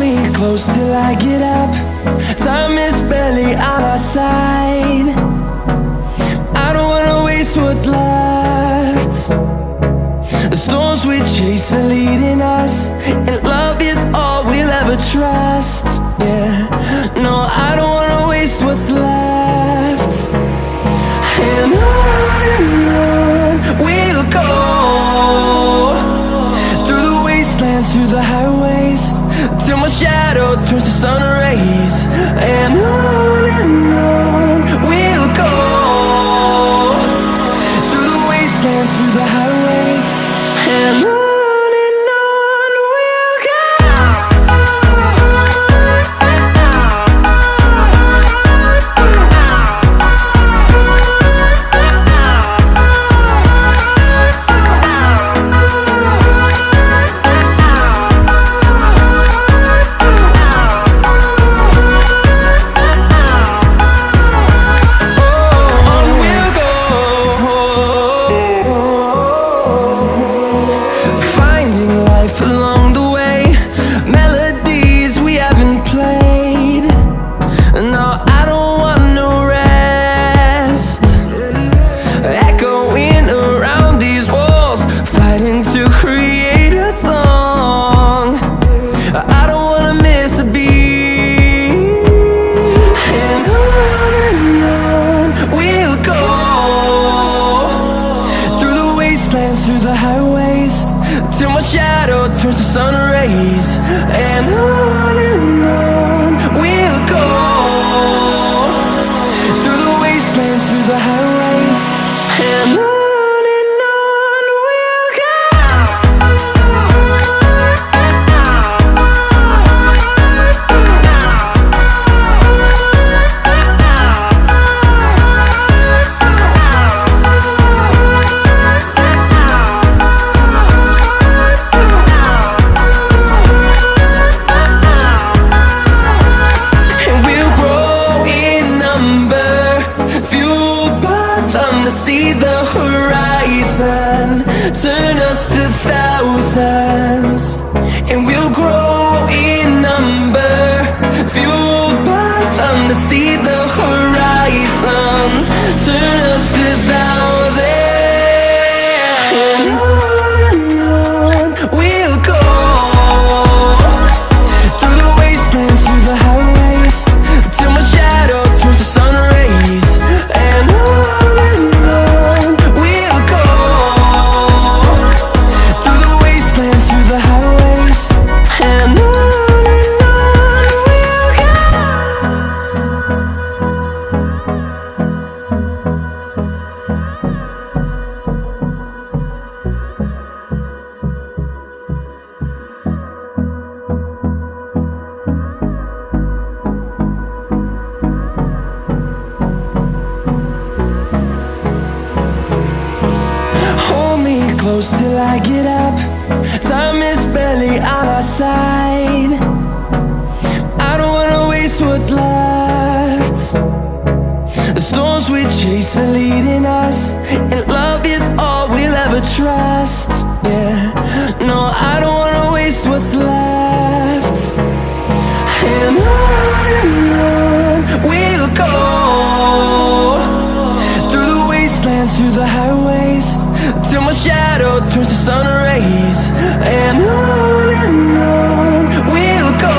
me close till I get up. Time is barely on our side. I don't wanna waste what's left. The storms we chase are leading us, and love is all we'll ever trust. Yeah, no, I don't wanna waste what's left. And on we'll go, through the wastelands, through the highways, till my shadow turns to sun rays. And on we'll go, through the wastelands, through the highways, and on we'll go. Through the highways, till my shadow turns to sun rays. And on we'll go, through the wastelands, through the highways, and on we'll go. See the horizon, turn us to thousands, and we'll grow in number, fueled by them. To see the horizon, turn us to thousands, and on we'll go, through the wastelands, through the highways, till my shadow turns to sun rays. And close till I get up. Time is barely on our side. I don't wanna waste what's left. The storms we chase are leading us, and love is all we'll ever trust. Yeah, no, I don't wanna waste what's left. And on we'll go, through the wastelands, through the highways, till my shadow turns to sun rays. And on we'll go,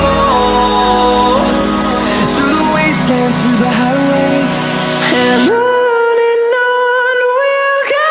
through the wastelands, through the highways, and on we'll go.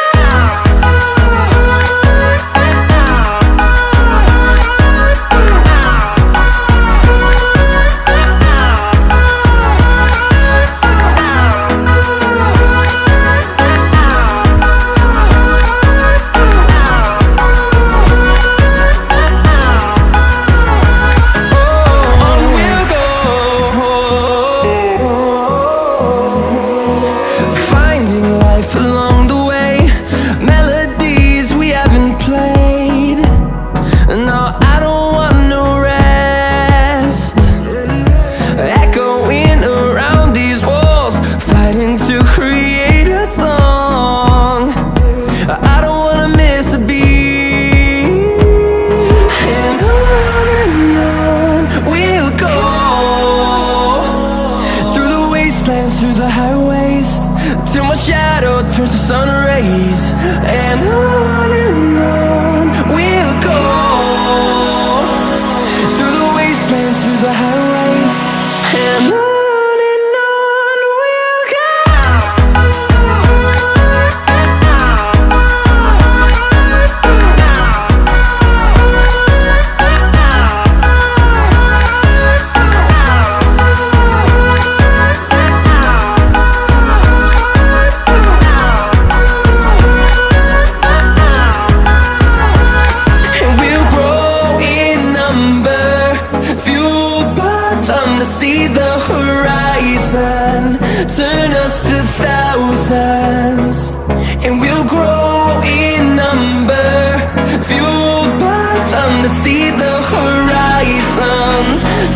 the horizon,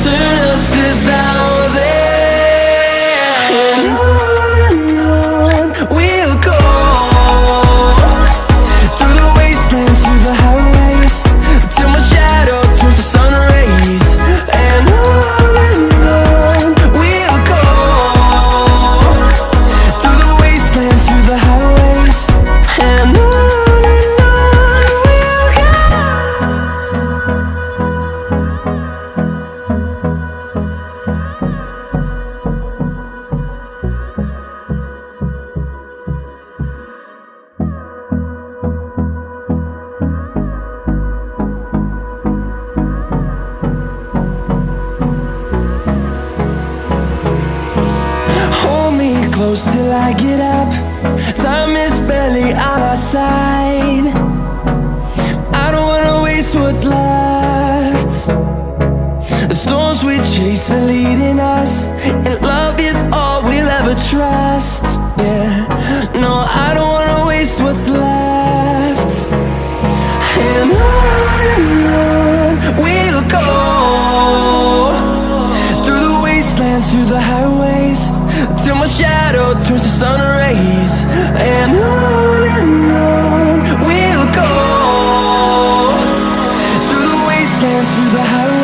turn us to thousands. And on we'll go, through the wastelands, through the highways, till my shadow turns to sun rays. And on we'll go, through the wastelands, through the highways. And on we'll go. Hold me close till I get up. Time is barely on our side. I don't wanna waste what's left. The storms we chase are leading us, and love is all we'll ever trust. Yeah, no, I don't wanna waste what's left. And on we'll go, through the wastelands, through the highways, till my shadow turns to sun rays. And on we'll go, through the wastelands, through the highways.